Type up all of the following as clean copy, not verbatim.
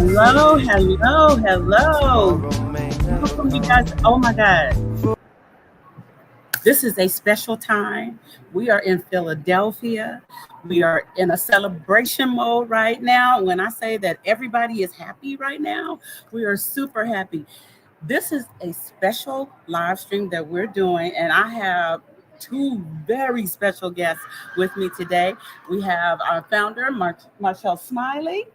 Hello, hello, hello. Welcome, you guys. Oh my God. This is a special time. We are in Philadelphia. We are in a celebration mode right now. When I say that everybody is happy right now, we are super happy. This is a special live stream that we're doing, and I have two very special guests with me today. We have our founder, Marshall Smiley.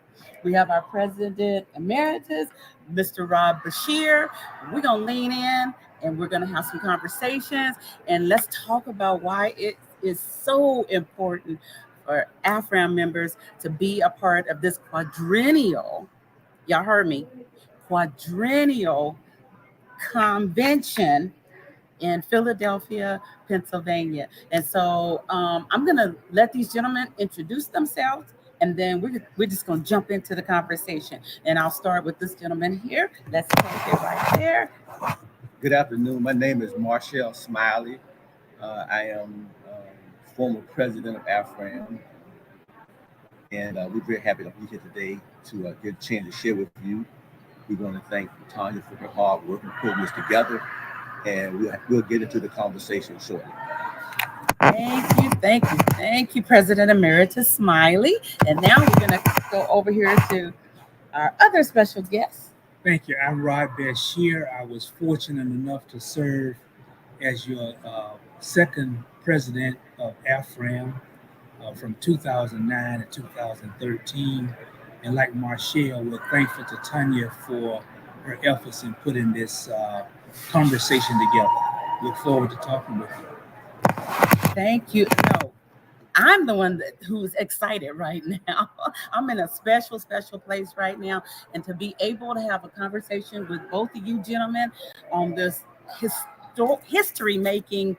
We have our president emeritus, Mr. Rob Bashir. We're going to lean in and we're going to have some conversations, and let's talk about why it is so important for AFRAM members to be a part of this quadrennial, y'all heard me, quadrennial convention in Philadelphia, Pennsylvania. And so I'm going to let these gentlemen introduce themselves, and then we're just going to jump into the conversation. And I'll start with this gentleman here. Let's take it right there. Good afternoon. My name is Marshall Smiley. I am former president of AFRAM, and we're very happy to be here today to get a chance to share with you. We want to thank Tanya for her hard work and putting this together, and we'll get into the conversation shortly. Thank you, President Emeritus Smiley. And now we're going to go over here to our other special guest. Thank you. I'm Rob Bashir. I was fortunate enough to serve as your second president of AFRAM from 2009 to 2013. And like Marshall, we're thankful to Tanya for her efforts in putting this conversation together. Look forward to talking with you. Thank you. No, I'm the one who's excited right now. I'm in a special place right now. And to be able to have a conversation with both of you gentlemen on this history-making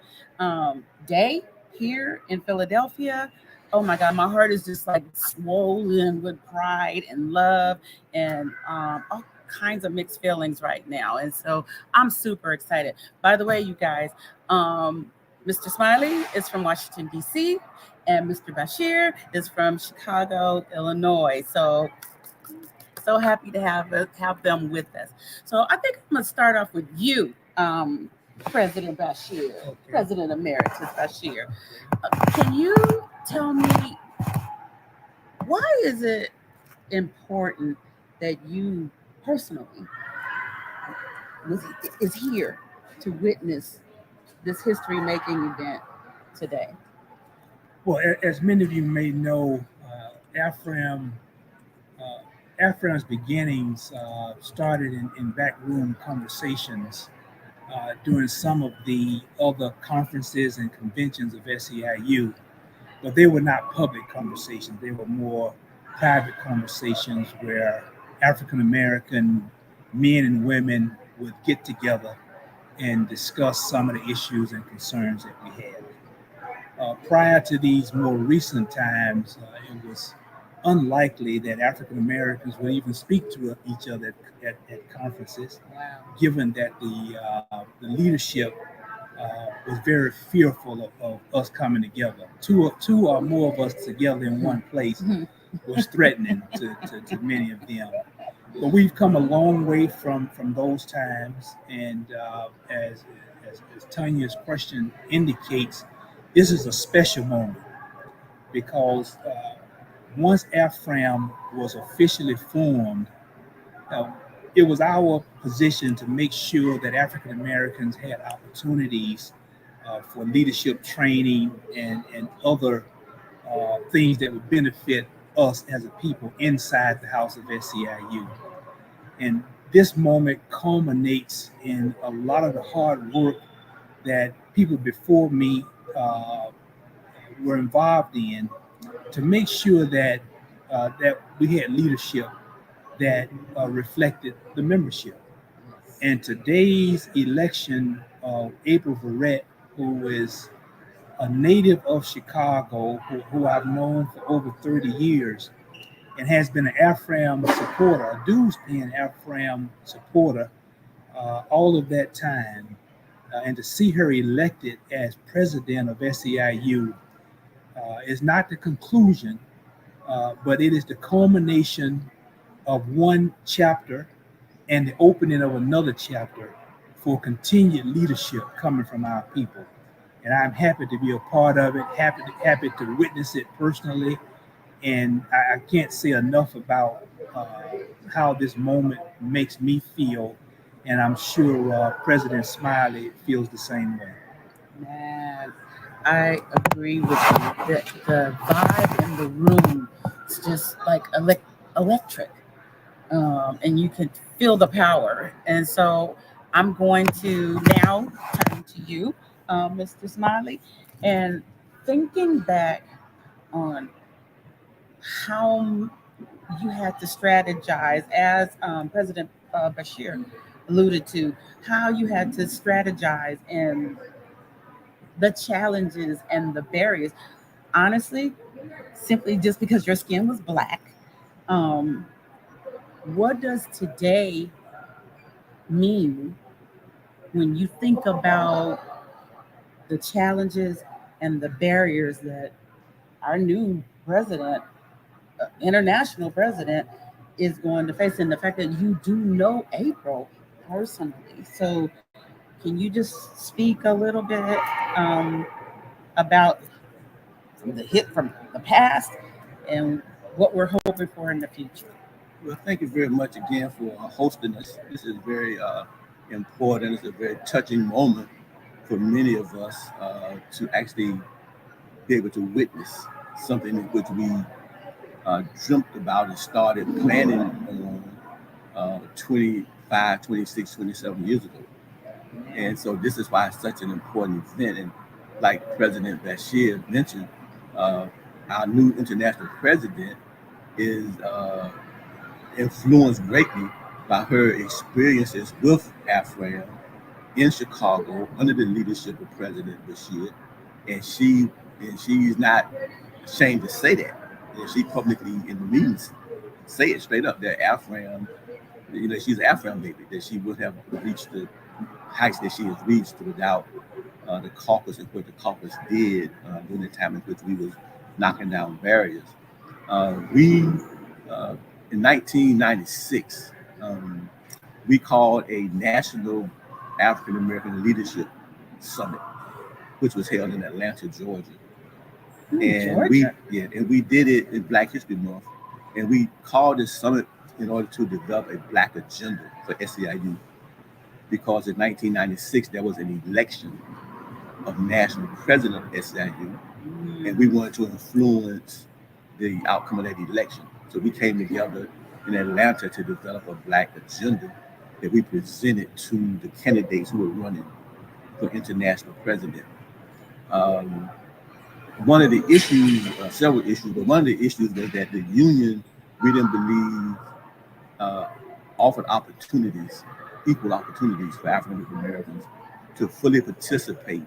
day here in Philadelphia, oh my God, my heart is just like swollen with pride and love and all kinds of mixed feelings right now. And so I'm super excited. By the way, you guys, Mr. Smiley is from Washington, D.C., and Mr. Bashir is from Chicago, Illinois. So happy to have them with us. So I think I'm going to start off with you, President Bashir, okay. President Emeritus Bashir. Can you tell me, why is it important that you personally is here to witness this history-making event today? Well, as many of you may know, AFRAM's beginnings started in backroom conversations during some of the other conferences and conventions of SEIU, but they were not public conversations. They were more private conversations where African American men and women would get together and discuss some of the issues and concerns that we had. Prior to these more recent times, it was unlikely that African Americans would even speak to each other at conferences, wow. Given that the leadership was very fearful of us coming together. Two or more of us together in one place was threatening to many of them. But we've come a long way from those times, and as Tanya's question indicates, this is a special moment because once AFRAM was officially formed, it was our position to make sure that African Americans had opportunities for leadership training and other things that would benefit us as a people inside the house of SEIU. And this moment culminates in a lot of the hard work that people before me were involved in to make sure that we had leadership that reflected the membership. And today's election of April Verrett, who is a native of Chicago, who I've known for over 30 years, and has been an AFRAM supporter, a dues-paying AFRAM supporter all of that time. And to see her elected as president of SEIU is not the conclusion but it is the culmination of one chapter and the opening of another chapter for continued leadership coming from our people. And I'm happy to be a part of it, happy to witness it personally. And I can't say enough about how this moment makes me feel. And I'm sure President Smiley feels the same way. Man, I agree with you. The vibe in the room is just like electric, and you can feel the power. And so I'm going to now turn to you, Mr. Smiley, and thinking back on how you had to strategize, as President Bashir alluded to, how you had to strategize and the challenges and the barriers. Honestly, simply just because your skin was black, um, what does today mean when you think about the challenges and the barriers that our new president, international president, is going to face, and the fact that you do know April personally? So, can you just speak a little bit um, about from the past and what we're hoping for in the future? Well, thank you very much again for hosting us. This is very important. It's a very touching moment for many of us to actually be able to witness something in which we dreamt about and started planning on 25, 26, 27 years ago. And so this is why it's such an important event. And like President Bashir mentioned, uh, our new international president is influenced greatly by her experiences with AFRAM in Chicago under the leadership of President Bashir. And she's not ashamed to say that. And she publicly in the meetings say it straight up that AFRAM, she's an AFRAM baby, that she would have reached the heights that she has reached without the caucus and what the caucus did during the time in which we was knocking down barriers. We in 1996 we called a national African American leadership summit, which was held in Atlanta, Georgia. And Georgia. we did it in Black History Month, and we called this summit in order to develop a Black agenda for SEIU, because in 1996 there was an election of national president of SEIU, and we wanted to influence the outcome of that election. So we came together in Atlanta to develop a Black agenda that we presented to the candidates who were running for international president. Um, One of the issues, several issues, but one of the issues was that the union, we didn't believe, uh, offered opportunities, equal opportunities for African Americans to fully participate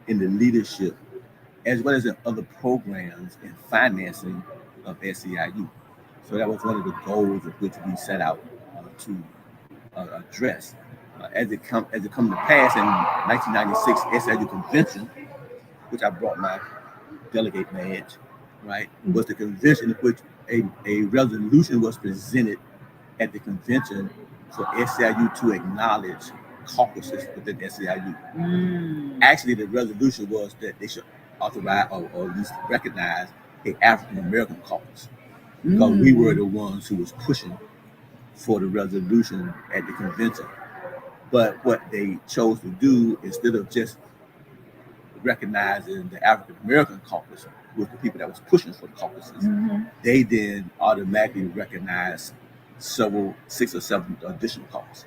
in the leadership as well as in other programs and financing of SEIU. So that was one of the goals of which we set out to address. As it come to pass in 1996 SEIU convention, which I brought my delegate badge, right, was the convention in which a resolution was presented at the convention for SEIU to acknowledge caucuses within SEIU. Actually, the resolution was that they should authorize or at least recognize a African American caucus, because we were the ones who was pushing for the resolution at the convention. But what they chose to do, instead of just recognizing the African American caucus with the people that was pushing for the caucuses, they then automatically recognized six or seven additional caucuses.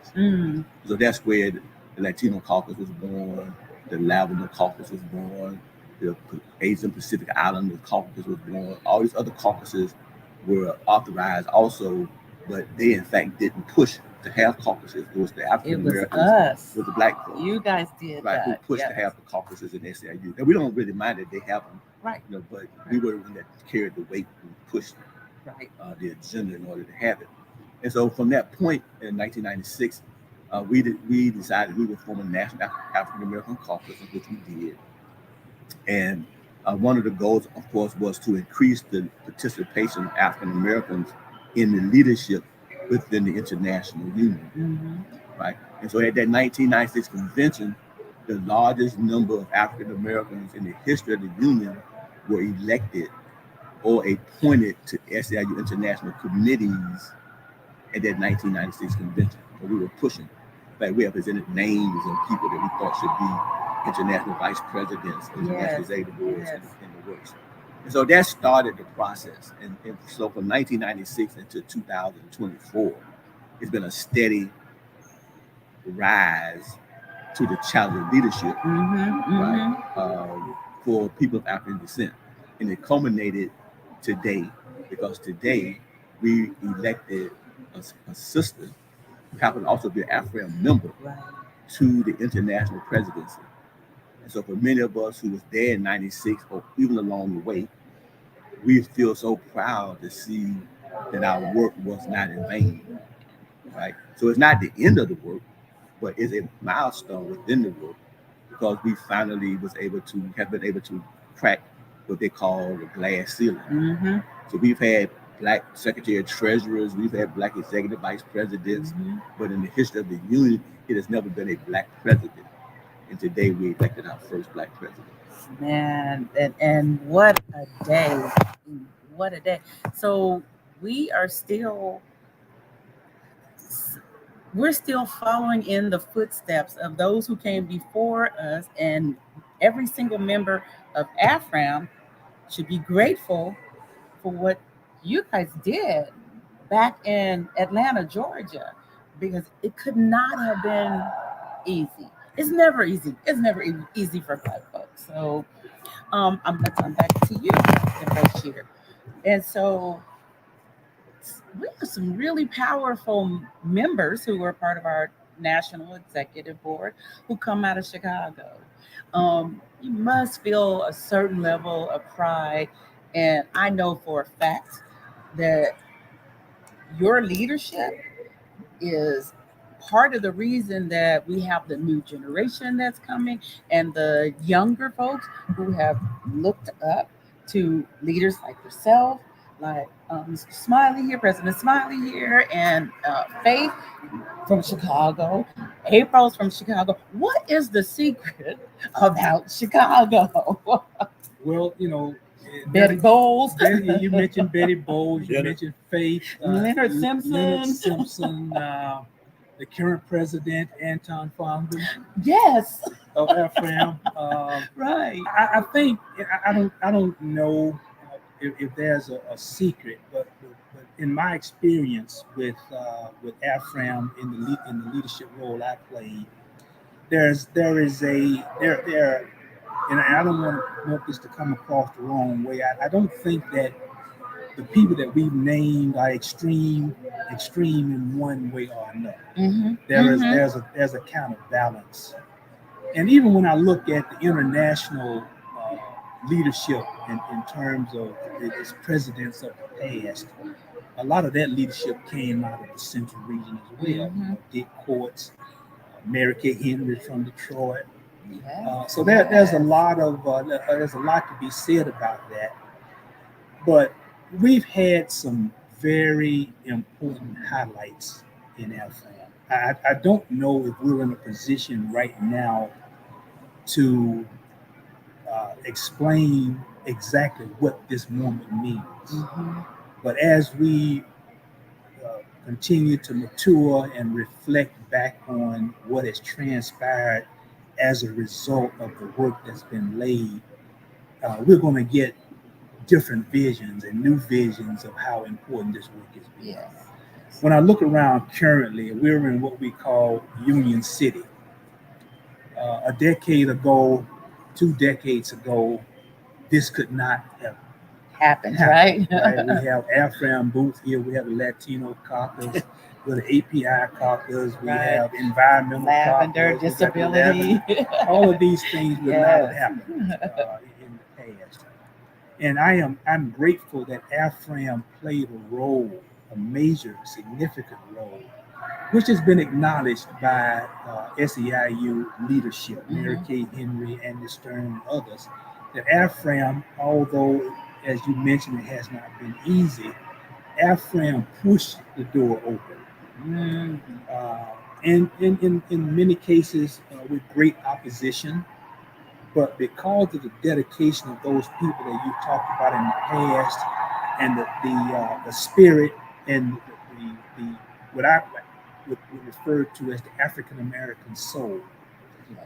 So that's where the Latino caucus was born, the Lavender caucus was born, the Asian Pacific Islander caucus was born. All these other caucuses were authorized also, but they in fact didn't push to have caucuses. It was the African Americans with the Black folks. You guys did right, that. who pushed to have the caucuses in SEIU. And we don't really mind that they have them, right? But we were the one that carried the weight and pushed the agenda in order to have it. And so from that point in 1996, we decided we would form a national African American caucus, which we did. And One of the goals, of course, was to increase the participation of African Americans in the leadership within the International Union, right? And so at that 1996 convention, the largest number of African Americans in the history of the Union were elected or appointed to SEIU international committees at that 1996 convention. So we were pushing. In fact, we have presented names of people that we thought should be international vice presidents, international executive boards in the works. And so that started the process. And so from 1996 into 2024, it's been a steady rise to the challenge of leadership, right, for people of African descent. And it culminated today, because today we elected a sister who happened to also be an AFRAM member to the international presidency. And so for many of us who was there in 96 or even along the way, we feel so proud to see that our work was not in vain, right? So it's not the end of the work, but it's a milestone within the work, because we finally have been able to crack what they call the glass ceiling. So we've had Black Secretary of Treasurers, we've had Black Executive Vice Presidents, but in the history of the Union, it has never been a Black president. And today we elected our first Black president. Man, and what a day. What a day. So we're still following in the footsteps of those who came before us, and every single member of AFRAM should be grateful for what you guys did back in Atlanta, Georgia, because it could not have been easy. It's never easy. It's never easy for Black folks. So I'm going to come back to you, Bashir. And so we have some really powerful members who were part of our national executive board who come out of Chicago. You must feel a certain level of pride. And I know for a fact that your leadership is part of the reason that we have the new generation that's coming and the younger folks who have looked up to leaders like yourself, like Mr. Smiley here, President Smiley here, and Faith from Chicago, April's from Chicago. What is the secret about Chicago? Well, you know, Betty Bowles. You mentioned Betty Bowles. You mentioned Faith. Leonard Simpson. The current president, Anton Fonda. Yes. Of AFRAM. Right. I think I don't know if there's a secret, but in my experience with AFRAM in the leadership role I played, and I don't want this to come across the wrong way. I don't think that the people that we've named are extreme in one way or another. There's a counterbalance. And even when I look at the international leadership in terms of its presidents of the past, a lot of that leadership came out of the Central region as well. You know, Dick Courts, Mary Kay Henry from Detroit. So there's a lot to be said about that. But we've had some very important highlights in AFRAM. I don't know if we're in a position right now to explain exactly what this moment means. But as we continue to mature and reflect back on what has transpired as a result of the work that's been laid, we're going to get different visions and new visions of how important this work is. Yes. When I look around currently, we're in what we call Union City. A decade ago, 2 decades ago, this could not have happened, right? We have AFRAM booth here. We have the Latino caucus. We have the API caucus. We have environmental lavender caucus, disability. All of these things would not have happened in the past. And I'm grateful that AFRAM played a role, a major, significant role, which has been acknowledged by SEIU leadership, Mary Kay Henry, Andy Stern, and others, that AFRAM, although as you mentioned, it has not been easy, AFRAM pushed the door open. Mhm. And in many cases with great opposition, but because of the dedication of those people that you talked about in the past, and the spirit and the what I would refer to as the African American soul,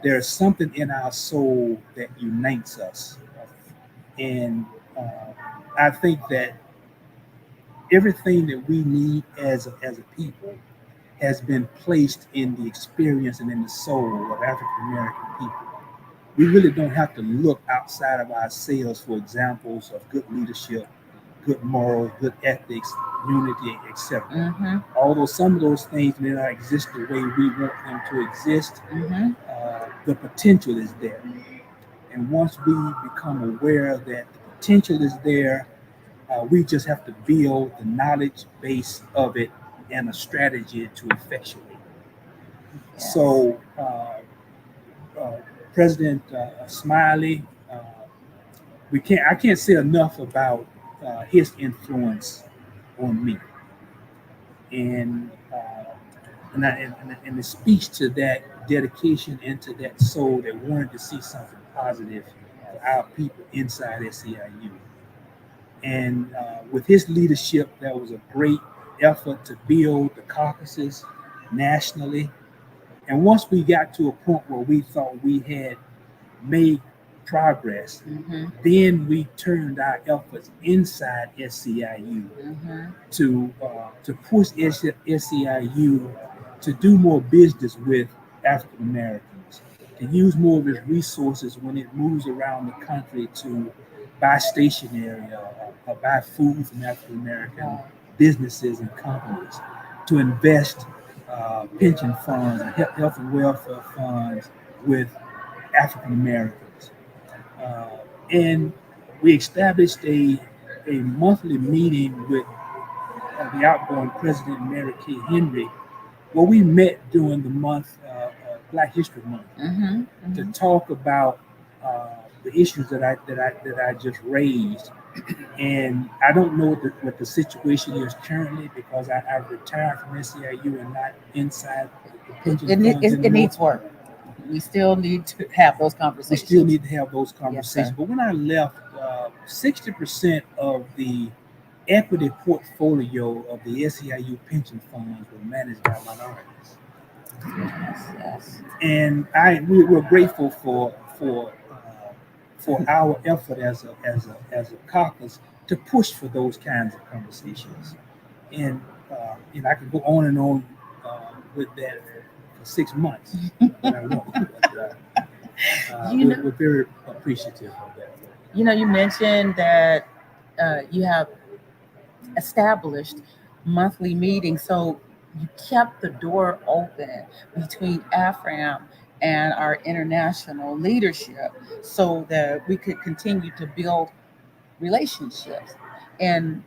there's something in our soul that unites us, and I think that everything that we need as a people has been placed in the experience and in the soul of African American people. We really don't have to look outside of ourselves for examples of good leadership, good morals, good ethics, unity, etc. Mm-hmm. Although some of those things may not exist the way we want them to exist, Mm-hmm. the potential is there. And once we become aware that the potential is there, we just have to build the knowledge base of it and a strategy to effectuate. Yes. So, President Smiley, I can't say enough about his influence on me, and it speaks to that dedication and to that soul that wanted to see something positive for our people inside SEIU. And with his leadership, there was a great effort to build the caucuses nationally. And once we got to a point where we thought we had made progress, Mm-hmm. then we turned our efforts inside SEIU Mm-hmm. to push SEIU to do more business with African Americans, to use more of its resources when it moves around the country to buy stationery or buy food from African American businesses and companies, to invest pension funds and health and welfare funds with African Americans. And we established a monthly meeting with the outgoing President Mary Kay Henry, where we met during the month, Black History Month, Mm-hmm. to talk about the issues that I just raised. And I don't know what the situation is currently, because I've retired from SEIU and not inside the pension funds It anymore. needs work. We still need to have those We conversations. still need to have those conversations. Yes, but when I left, 60% of the equity portfolio of the SEIU pension funds were managed by minorities. Yes. And we're grateful for our effort as a caucus to push for those kinds of conversations. And I could go on and on with that for 6 months, but I won't. But, we're very appreciative of that. You know, you mentioned that you have established monthly meetings, so you kept the door open between AFRAM and our international leadership so that we could continue to build relationships. And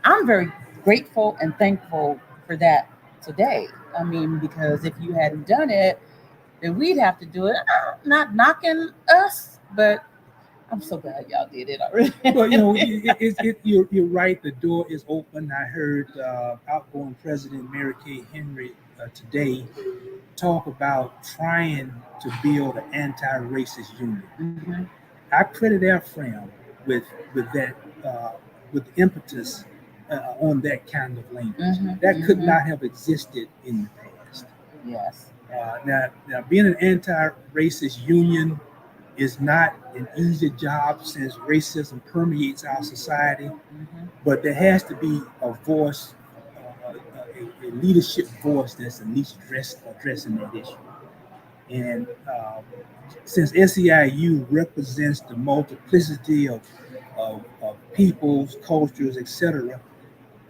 I'm very grateful and thankful for that today. I mean, because if you hadn't done it, then we'd have to do it. Not knocking us, but I'm so glad y'all did it already. Well, you're right. The door is open. I heard outgoing President Mary Kay Henry today talk about trying to build an anti-racist union. Mm-hmm. I credit AFRAM with that with impetus on that kind of language. Mm-hmm. That could not have existed in the past. Yes. Now, being an anti-racist union is not an easy job, since racism permeates our society. Mm-hmm. But there has to be a voice, a leadership voice that's at least addressing that issue. And since SEIU represents the multiplicity of peoples, cultures, etc.,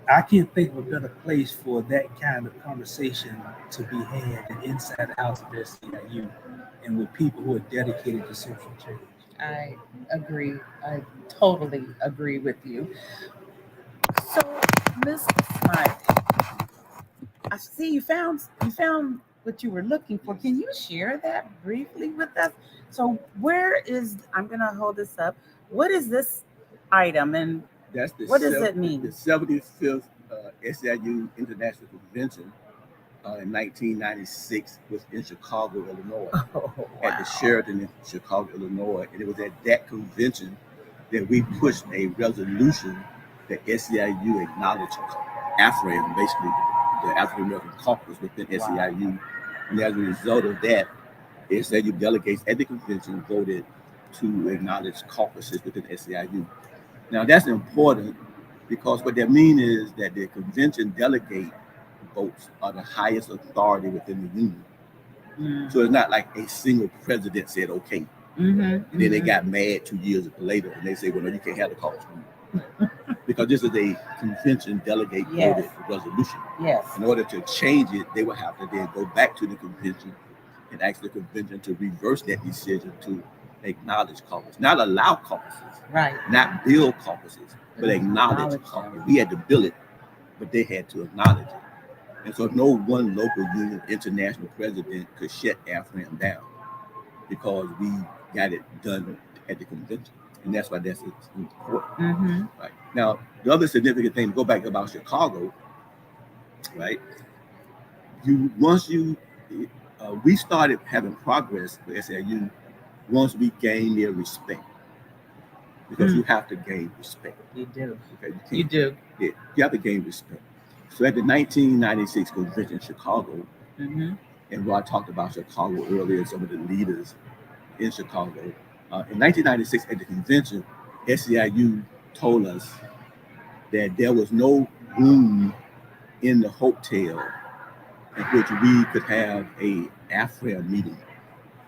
I can't think of a better place for that kind of conversation to be had than inside the house of SEIU, and with people who are dedicated to social change. I agree. I totally agree with you. So, Mr. Smiley, I see you found what you were looking for. Can you share that briefly with us? So where is, I'm going to hold this up. What is this item and That's the what does it the mean? 75th SEIU International Convention in 1996 was in Chicago, Illinois, Oh, at the wow. Sheraton in Chicago, Illinois. And it was at that convention that we pushed a resolution that SEIU acknowledged AFRAM, basically the African American caucus within Wow. SEIU. And as a result of that, SEIU delegates at the convention voted to acknowledge caucuses within SEIU. Now that's important because what that means is that the convention delegate votes are the highest authority within the union. Mm. So it's not like a single president said okay. Mm-hmm, And then they mm-hmm. got mad 2 years later and they say, well, no, you can't have the caucus. Because this is a convention delegate Yes. voted resolution. Yes. In order to change it, they would have to then go back to the convention and ask the convention to reverse that decision to acknowledge caucus, not allow caucuses, Right. not build caucuses, but acknowledge Acknowledge caucus. them. We had to build it, but they had to acknowledge it. And so no one local union international president could shut AFRAM down because we got it done at the convention. And that's why that's important. Mm-hmm. Right. Now, the other significant thing to go back about Chicago, right? We started having progress with SAU once we gained their respect. Because you have to gain respect. You do. Okay, You do. Yeah, you have to gain respect. So at the 1996 convention in Chicago, Mm-hmm. and Rod talked about Chicago earlier, some of the leaders in Chicago. In 1996 at the convention, SEIU told us that there was no room in the hotel in which we could have a AFRAM meeting.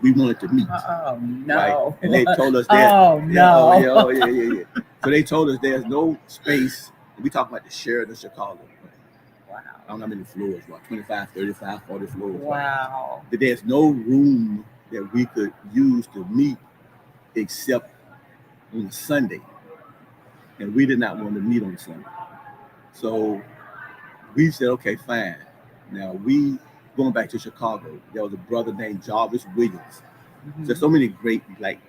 We wanted to meet. Oh no! Right? And they told us that. Oh no! Yeah. So they told us there's no space. We talk about the Sheraton Chicago. Wow! I don't know how many floors, about 25, 35, 40 floors. Wow! That there's no room that we could use to meet except on Sunday. And we did not want to meet on Sunday. So we said, okay, fine. Now going back to Chicago, there was a brother named Jarvis Williams. Mm-hmm. So many great like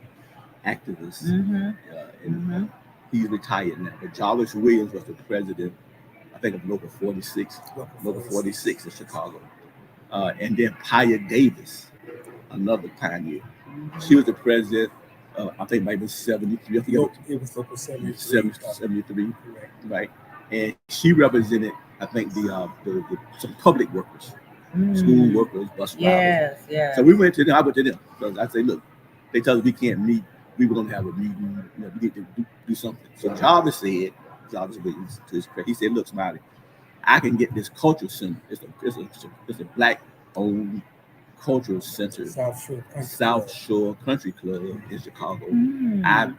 activists. Mm-hmm. And he's retired now. But Jarvis Williams was the president, I think, of Local 46. Local 46 in Chicago. And then Paya Davis, another pioneer. Mm-hmm. She was the president. I think maybe 73. I think it was Local 73. 73, right? And she represented, I think, the some public workers, school workers, bus drivers. Yes. So we went to them. I went to them because I said, look, they tell us we can't meet. We were going to have a meeting. We need to do something. So Jarvis Williams, to his credit, he said, look, Smiley, I can get this cultural center. It's a black-owned cultural center, South Shore Country Club in Chicago. I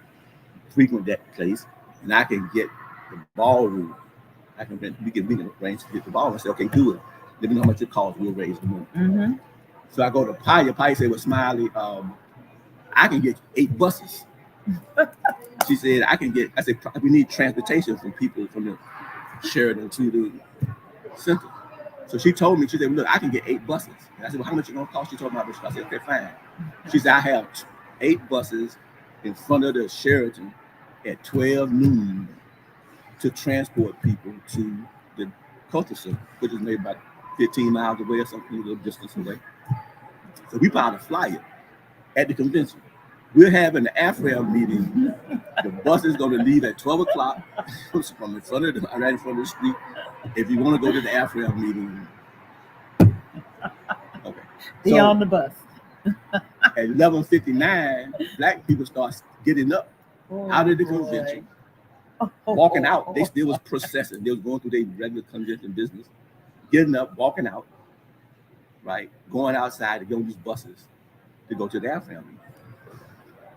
frequent that place, and I can get the ballroom. We can arrange to get the ballroom. I say, okay, do it. Let me know how much it costs. We'll raise the money. Mm-hmm. So I go to Paya. Paya said, well, Smiley, I can get 8 buses. She said, I said, we need transportation from people from the Sheraton to the center. So she told me, she said, look, I can get 8 buses. And I said, well, how much it going to cost? She told me, I said, okay, fine. She said, I have 8 buses in front of the Sheraton at 12 noon to transport people to the culture center, which is maybe about 15 miles away or something, a little distance away. So we bought a flyer at the convention. We're having the AFRAM meeting. The bus is going to leave at 12 o'clock from in front of right in front of the street. If you want to go to the AFRAM meeting, okay. Be on the bus. At 11:59, black people start getting up out of the convention, walking out. They still was processing. They was going through their regular convention business, getting up, walking out, right, going outside to go on these buses to go to the AFRAM meeting.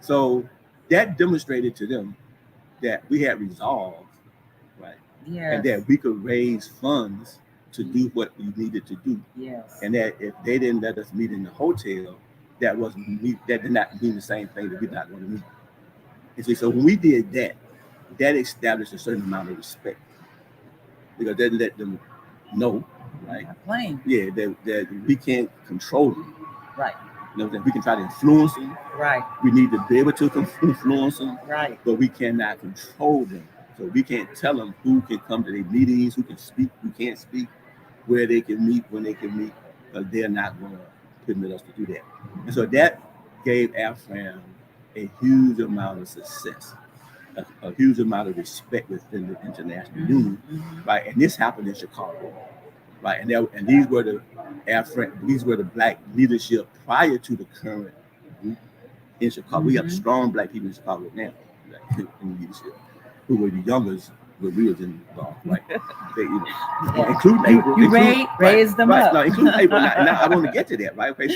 So that demonstrated to them that we had resolve, right? Yes. And that we could raise funds to do what we needed to do. Yes. And that if they didn't let us meet in the hotel, that did not mean the same thing that we're not going to meet. And so when we did that, that established a certain amount of respect. Because that let them know right? Not playing. Yeah, that we can't control them. Right. You know, that we can try to influence them. Right. We need to be able to influence them, Right. but we cannot control them. So we can't tell them who can come to their meetings, who can speak, who can't speak, where they can meet, when they can meet, because they're not going to permit us to do that. And so that gave AFRAM a huge amount of success, a huge amount of respect within the international union, right? And this happened in Chicago, right? And these were the AFRAM, these were the black leadership prior to the current group in Chicago. We have strong black people in Chicago now, like, in leadership, who were the youngest when we was involved, right? They, including April. You raised them up. No, including April. Now I want to get to that, right? Okay,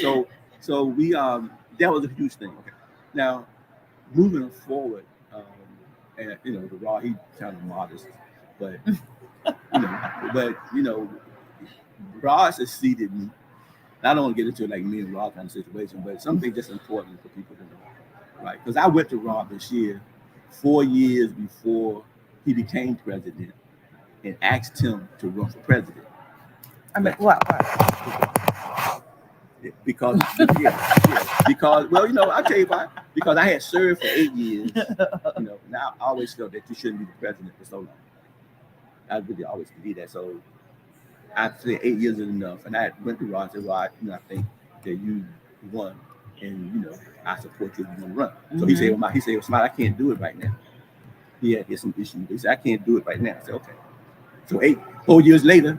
so we that was a huge thing. Okay, now moving forward, and the Raw, he kind of modest, but Raw succeeded me. I don't want to get into like me and Raw kind of situation, but something just important for people to know, right? Because I went to Raw this year, 4 years before he became president, and asked him to run for president. I mean, what? Because I'll tell you why. Because I had served for 8 years. Now I always felt that you shouldn't be the president for so long. I really always believe that. So I said 8 years is enough, and I went to Rod and said, "Rod, I think that you won, and I support you if you want to run." So he said, "Well, Smiley, I can't do it right now. He had some issues. He said, I can't do it right now." I said, "Okay." So 4 years later,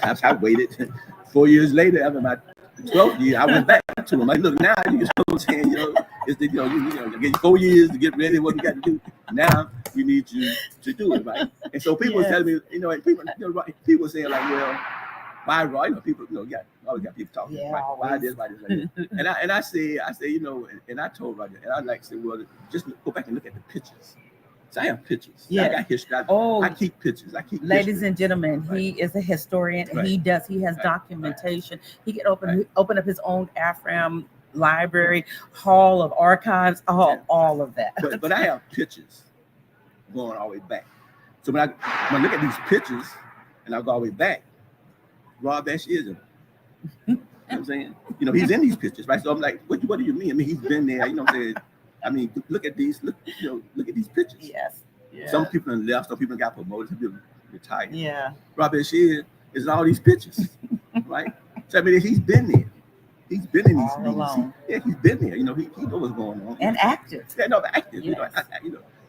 I waited. 4 years later, after my 12th year, I went back to him. Like, look, now you know what I'm saying, it's the, you get 4 years to get ready. What we got to do now? We need you to do it, right? And so people was telling me, and people were saying like, well, why Raw? People, always got people talking, right? Why this, like this. And I say, and I told Roger, and I like to say, well, just go back and look at the pictures. So I have pictures. Yeah. I got history. I keep pictures. Ladies history. and gentlemen, Right. he is a historian. Right. He has documentation. He can open up his own AFRAM library, hall of archives, all of that. But I have pictures going all the way back. So when I look at these pictures and I go all the way back, Rob Ash is him. You know what I'm saying? He's in these pictures, right? So I'm like, what do you mean? I mean, he's been there, what I'm saying? I mean, look at these pictures. Yes. Yeah. Some people left, some people got promoted, some people retired. Yeah. Robert Shear is in all these pictures, right? So I mean, he's been there. He's been in these meetings. He's been there. He knows what's going on. And active. Yeah, no, active. Yes.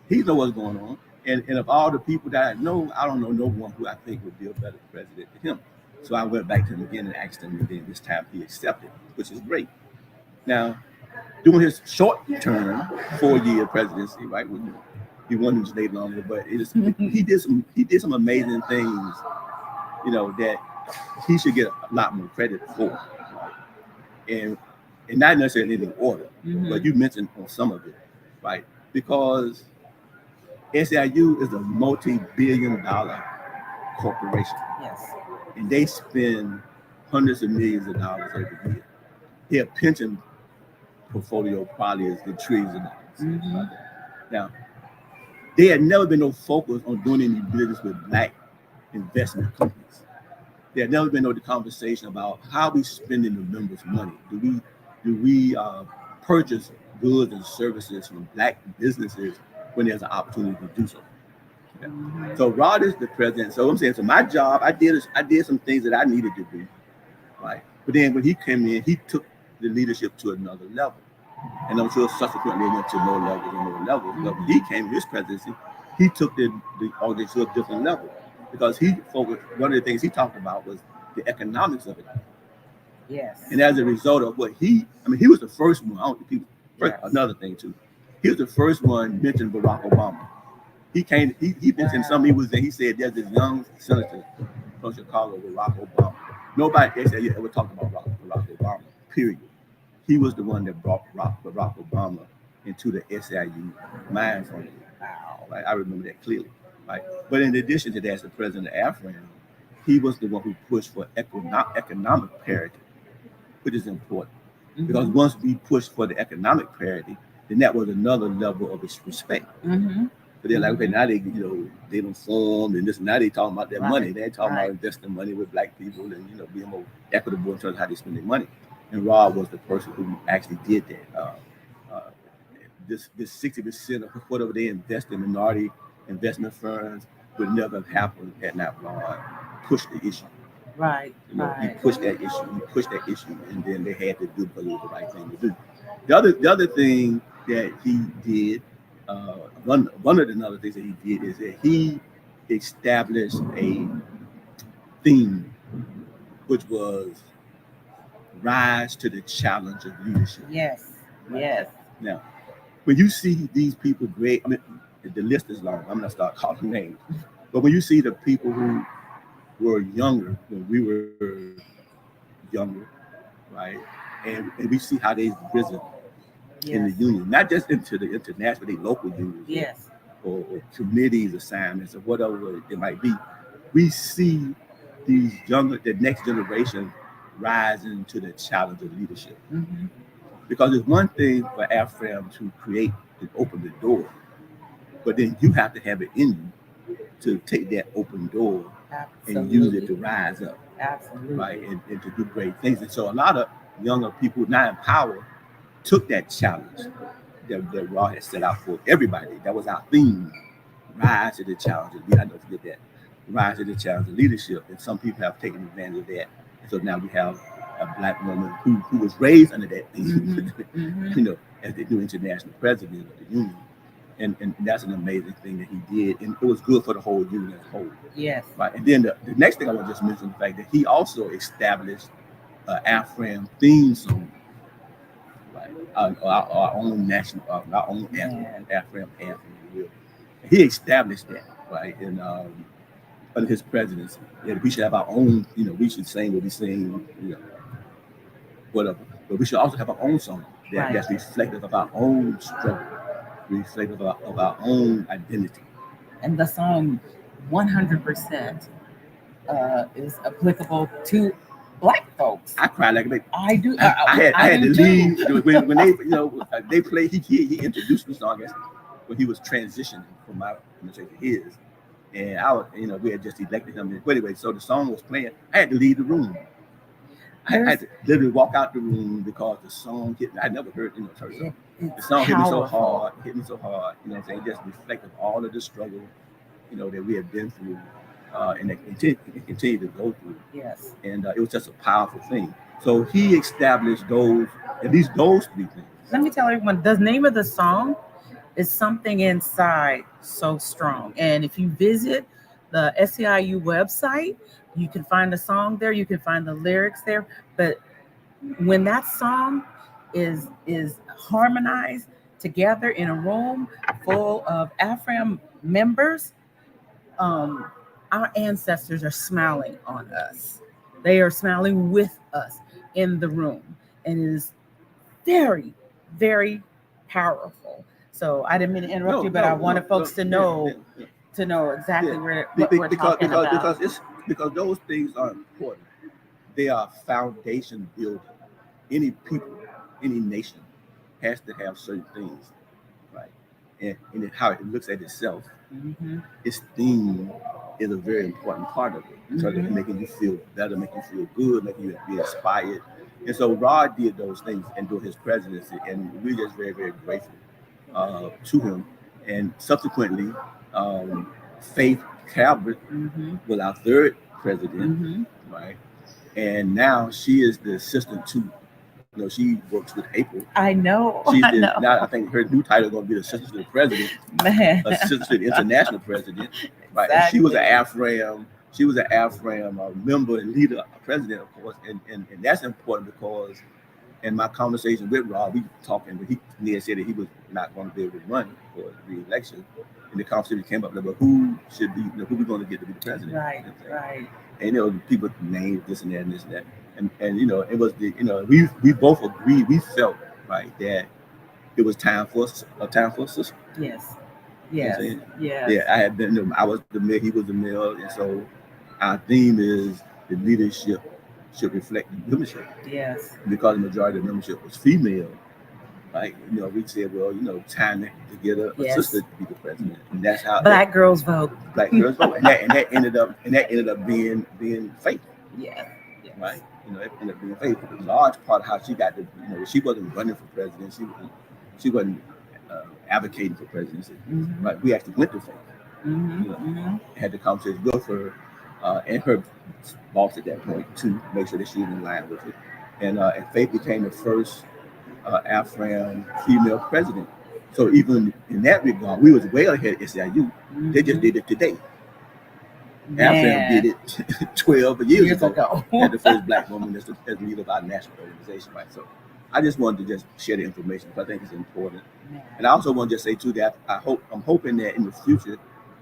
He knows what's going on. And of all the people that I know, I don't know no one who I think would be a better president than him. So I went back to him again and asked him, and then this time he accepted, which is great. Now, during his short-term 4-year presidency, right? He wanted to stay longer, but he did some amazing things, that he should get a lot more credit for, right? And not necessarily in order, but you mentioned on some of it, right? Because SIU is a multi-billion-dollar corporation. Yes. And they spend hundreds of millions of dollars every year. Their pension portfolio probably is the trillions of dollars. Now, there had never been no focus on doing any business with black investment companies. There had never been no conversation about how we spending the members' money. Do we purchase goods and services from black businesses when there's an opportunity to do so? Okay. So Rod is the president. So I'm saying, so my job, I did some things that I needed to do, right? But then when he came in, he took the leadership to another level. And I'm sure subsequently it went to lower levels and lower levels. But when he came to his presidency, he took the organization to a different level because he focused, one of the things he talked about was the economics of it. Yes. And as a result of what he was the first one. Another thing too. He was the first one mentioned Barack Obama. He mentioned something he was in. He said there's this young senator from Chicago, Barack Obama. Nobody ever talked about Barack Obama, period. He was the one that brought Barack Obama into the SIU mind frame. Wow. Right? I remember that clearly. Right? But in addition to that, as the president of AFRAM, he was the one who pushed for economic parity, which is important. Because once we pushed for the economic parity, then that was another level of respect. But they're like, okay, now they don't form and this. Now they talking about their money. They ain't talking about investing money with black people and being more equitable in terms of how they spend their money. And Rob was the person who actually did that. This 60% of whatever they invest in minority investment firms would never have happened had not Rod pushed the issue. Right. He pushed that issue, and then they had to do because it was the right thing to do. The other thing that he did, one of the other things that he did is that he established a theme, which was rise to the challenge of leadership. Yes. Yes. Now, when you see these people great, I mean, the list is long. I'm not start calling names, but when you see the people who were younger when we were younger, right, and we see how they've risen in the union, not just into the international, but the local unions, or committees, assignments, or whatever it might be. We see the next generation rising to the challenge of leadership. Mm-hmm. Because it's one thing for AFRAM to create and open the door, but then you have to have it in you to take that open door and use it to rise up. Absolutely. Right, and to do great things. And so a lot of younger people now in power took that challenge that Raw had set out for everybody. That was our theme: rise to the challenge. I don't forget that. Rise to the challenge of leadership. And some people have taken advantage of that. And so now we have a black woman who was raised under that theme, Mm-hmm. as the new international president of the union. And that's an amazing thing that he did. And it was good for the whole union as a whole. Yes. Right. And then the next thing I want to just mention the fact that he also established AFRAM theme song. Right. Our own national, our own AFRAM anthem. He established that, right? And under his presidency, we should have our own, we should sing what we sing, whatever. But we should also have our own song that's reflective of our own struggle, reflective of our own identity. And the song 100% is applicable to black folks. I cried like a baby. I do. I had to leave when they they played. He introduced the song when he was transitioning from my to his, and I was we had just elected him. But anyway, so the song was playing. I had to leave the room. I had to literally walk out the room because the song hit me. I never heard church song. The song hit me so hard. It just reflected all of the struggle that we have been through. And they continue to go through. Yes. And it was just a powerful thing. So he established at least those three things. Let me tell everyone, the name of the song is Something Inside So Strong. And if you visit the SEIU website, you can find the song there. You can find the lyrics there. But when that song is harmonized together in a room full of AFRAM members, our ancestors are smiling on us. They are smiling with us in the room. And it is very, very powerful. So I didn't mean to interrupt you, but I wanted folks to know exactly what we're talking about. Because those things are important. They are foundation building. Any people, any nation has to have certain things, right? And how it looks at itself. Mm-hmm. Its theme is a very important part of it. In terms of making you feel better, making you feel good, making you be inspired. And so Rod did those things during his presidency, and we're just very, very grateful to him. And subsequently, Faith Calvert was our third president, right? And now she is the assistant to. She works with April. I know. Now I think her new title is going to be the assistant to the president, assistant to the international president, right? Exactly. And she was an AFRAM member and leader, president, of course, and that's important because in my conversation with Rob, we were talking, but he said that he was not going to be able to run for the re-election. And the conversation came up, but who should be, who we going to get to be the president? Right. And people named this and that and this and that. And it was we both agreed, we felt right that it was time for a sister. Yes. Yeah. I had been I was the male, he was the male, and so our theme is the leadership should reflect the membership. Yes. Because the majority of the membership was female, right? We said, well, time to get a Yes. sister to be the president, and that's how Black girls vote. black girls vote, and that ended up being faithful, Yes. Yes. right? It ended up being faithful. A large part of how she got she wasn't running for president. She wasn't advocating for presidency. Mhm. Right? We actually went to faith. Mhm. You know, Mhm. had the conversation with her and her boss at that point to make sure that she was in line with it. And Faith became the first AFRAM female president. So even in that regard, we was well ahead of SEIU. They just did it today. AFRAM did Man, it 12 years years ago. ago. Had the first black woman as the leader of our national organization, right? So I just wanted to just share the information because I think it's important. Man. And I also want to just say too that I'm hoping that in the future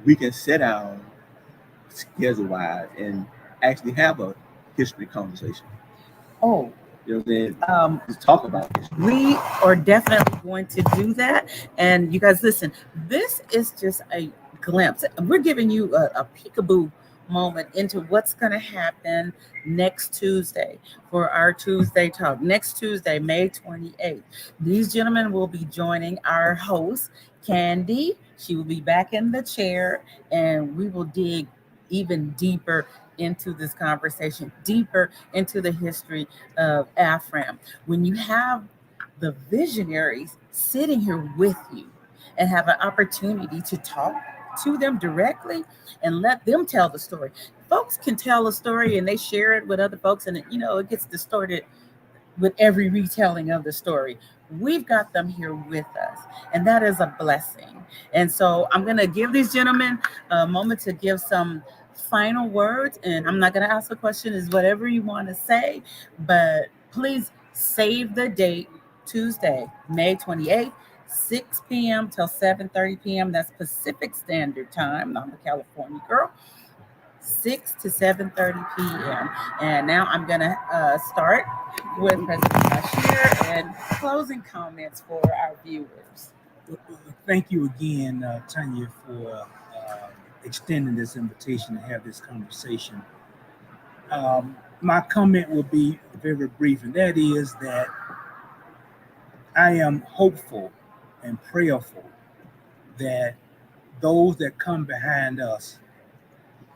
we can sit down schedule wise and actually have a history conversation. Oh, You know what I'm saying? Just talk about history. we are definitely going to do that. And you guys, listen, this is just a glimpse. We're giving you a peekaboo moment into what's going to happen next Tuesday for our Tuesday talk. Next Tuesday, May 28th. These gentlemen will be joining our host, Candy. She will be back in the chair, and we will dig even deeper into this conversation, deeper into the history of AFRAM. When you have the visionaries sitting here with you and have an opportunity to talk to them directly and let them tell the story. Folks can tell a story and they share it with other folks, and it gets distorted with every retelling of the story. We've got them here with us, and that is a blessing. And so I'm going to give these gentlemen a moment to give some final words, and I'm not going to ask a question, is whatever you want to say, but please save the date, Tuesday, May 28th. 6 p.m. till 7:30 p.m. That's Pacific Standard Time. I'm a California girl. 6 to 7:30 p.m. And now I'm going to start with President Bashir and closing comments for our viewers. Thank you again, Tanya, for extending this invitation to have this conversation. My comment will be very brief, and that is that I am hopeful and prayerful that those that come behind us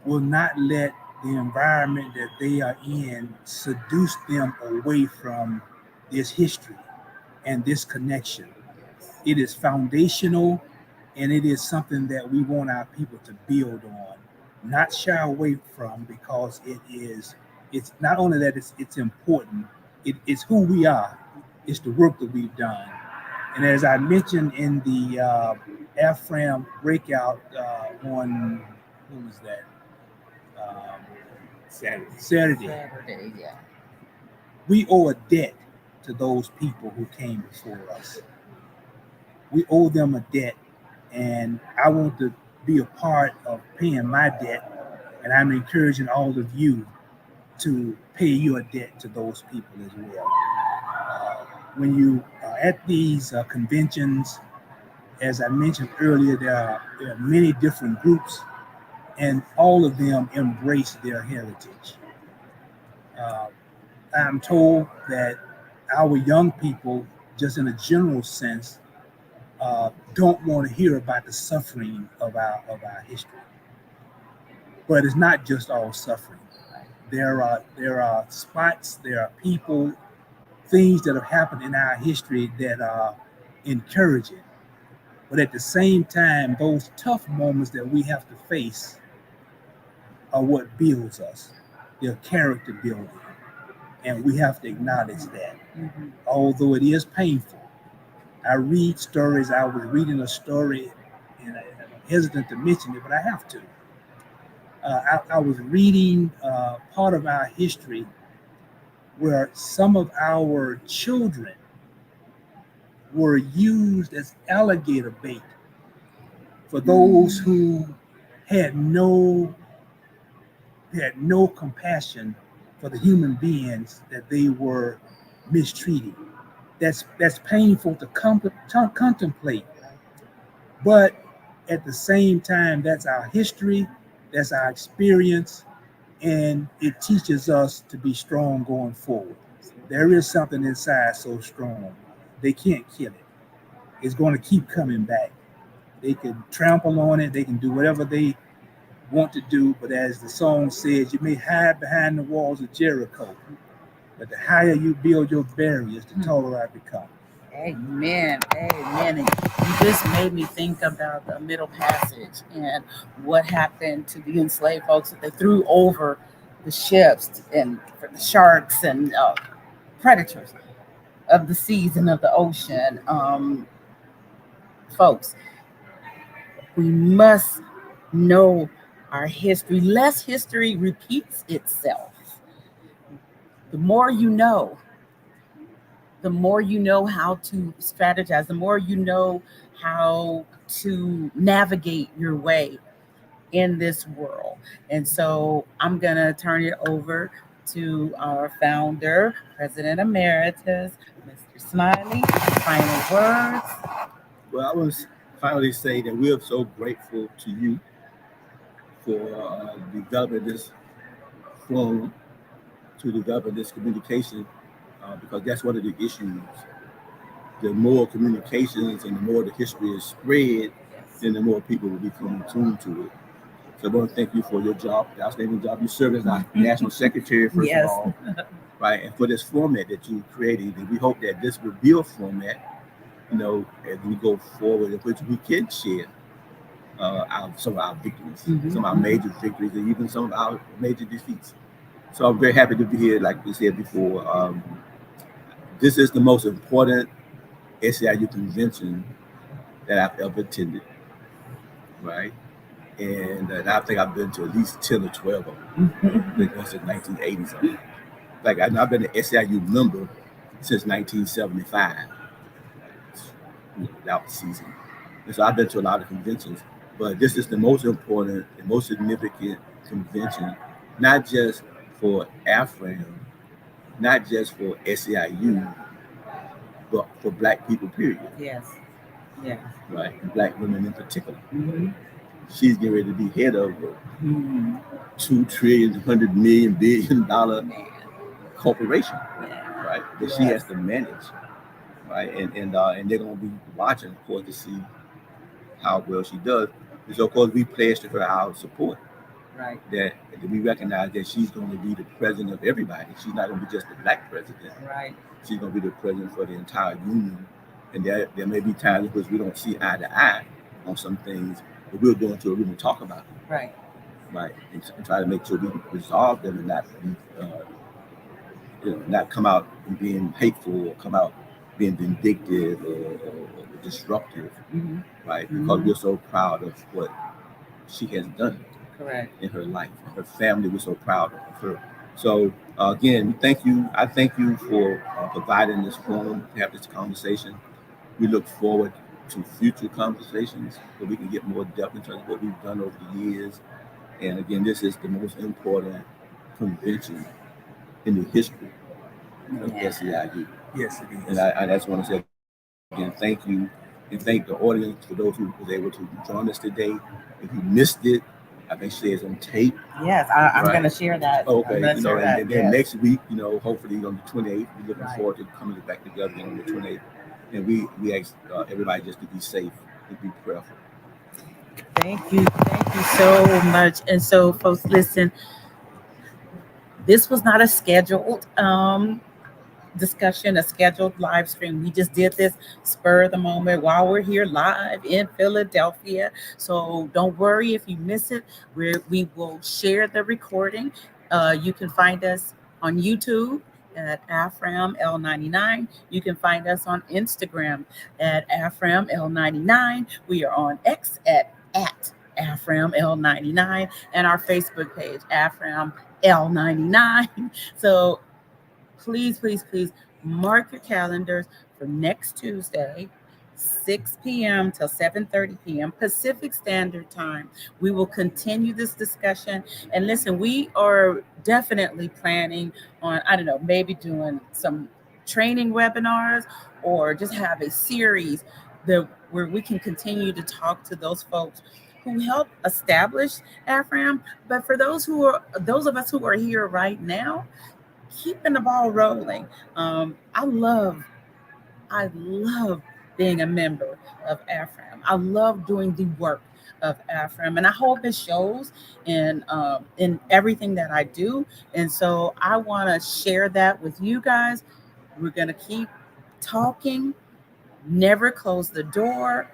will not let the environment that they are in seduce them away from this history and this connection. It is foundational, and it is something that we want our people to build on, not shy away from, because it's not only that it's important, it's who we are, it's the work that we've done. And as I mentioned in the AFRAM breakout on, when was that? Saturday. Yeah. We owe a debt to those people who came before us. We owe them a debt, and I want to be a part of paying my debt, and I'm encouraging all of you to pay your debt to those people as well. When you are at these conventions, as I mentioned earlier, there are many different groups, and all of them embrace their heritage. I'm told that our young people, just in a general sense, don't want to hear about the suffering of our history. But it's not just all suffering. There are spots, there are people, things that have happened in our history that are encouraging. But at the same time, those tough moments that we have to face are what builds us. They're character building. And we have to acknowledge that. Mm-hmm. Although it is painful. I read stories. I was reading a story, and I'm hesitant to mention it, but I have to. I was reading part of our history where some of our children were used as alligator bait for those who had no compassion for the human beings that they were mistreating. That's painful to contemplate. But at the same time, that's our history, that's our experience, and it teaches us to be strong going forward. There is something inside so strong. they can't kill it. It's going to keep coming back. They can trample on it. They can do whatever they want to do. But as the song says, you may hide behind the walls of Jericho, but the higher you build your barriers, the taller I become. Amen. Amen. And you just made me think about the Middle Passage and what happened to the enslaved folks that they threw over the ships and for the sharks and predators of the seas and of the ocean. Folks, we must know our history. Less history repeats itself. The more you know, the more you know how to strategize, the more you know how to navigate your way in this world. And so I'm going to turn it over to our founder, President Emeritus, Mr. Smiley. Final words. Well, I want to finally say that we are so grateful to you for developing this forum, to develop this communication, because that's one of the issues. The more communications and the more the history is spread, then the more people will become tuned to it. So I want to thank you for your job, the outstanding job. You serve as our national secretary, first of all, right? And for this format that you created, and we hope that this will be a format, as we go forward, in which we can share some of our victories, some of our major victories, and even some of our major defeats. So I'm very happy to be here, like we said before. This is the most important SEIU convention that I've ever attended, right? And I think I've been to at least 10 or 12 of them. Since 1980 something. Like I've been an SEIU member since 1975, without the season. And so I've been to a lot of conventions, but this is the most important and most significant convention, not just for AFRAM, not just for SEIU, but for Black people, period. Yes. Yeah. Right, and Black women in particular. She's getting ready to be head of a $2 trillion, $100 billion corporation, right? That she has to manage, right? And they're gonna be watching, of course, to see how well she does. And so, of course, we pledged her our support. Right. That we recognize that she's going to be the president of everybody. She's not going to be just the Black president. Right. She's going to be the president for the entire union. And there may be times in which we don't see eye to eye on some things, but we'll go into a room and talk about it. Right. Right. And try to make sure we resolve them and not be, not come out and being hateful or come out being vindictive or disruptive. Right. Because we're so proud of what she has done. Correct. In her life, her family was so proud of her. So again, thank you. I thank you for providing this forum to have this conversation. We look forward to future conversations where we can get more depth in terms of what we've done over the years. And again, this is the most important convention in the history of SEIU. Yes, it is. And I just want to say again, thank you, and thank the audience for those who was able to join us today. If you missed it, I think she is on tape. Yes, I'm going to share that. Okay, and then next week, hopefully on the 28th, we're looking forward to coming back together on the 28th. And we ask everybody just to be safe and be prayerful. Thank you so much. And so, folks, listen, this was not a scheduled discussion, a scheduled live stream. We just did this spur of the moment while we're here live in Philadelphia. So don't worry if you miss it. We will share the recording. You can find us on YouTube at AFRAM L99. You can find us on Instagram at AFRAM L99. We are on X at AFRAM L99 and our Facebook page, AFRAM L99. So please mark your calendars for next Tuesday, 6 p.m. till 7:30 p.m. Pacific Standard Time. We will continue this discussion. And listen, we are definitely planning on, maybe doing some training webinars or just have a series where we can continue to talk to those folks who helped establish AFRAM. But for those of us who are here right now, keeping the ball rolling. I love I love being a member of AFRAM. I love doing the work of AFRAM, and I hope it shows in everything that I do. And so I want to share that with you guys. We're gonna keep talking. Never close the door.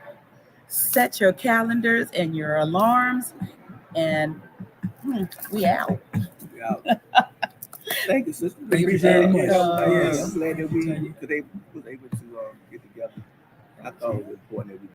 Set your calendars and your alarms, and we out. Yeah. Thank you, sister. Thank you Appreciate very it. much. Yeah, Yes. I'm glad that we Thank you. was able to get together. I thought it was important that we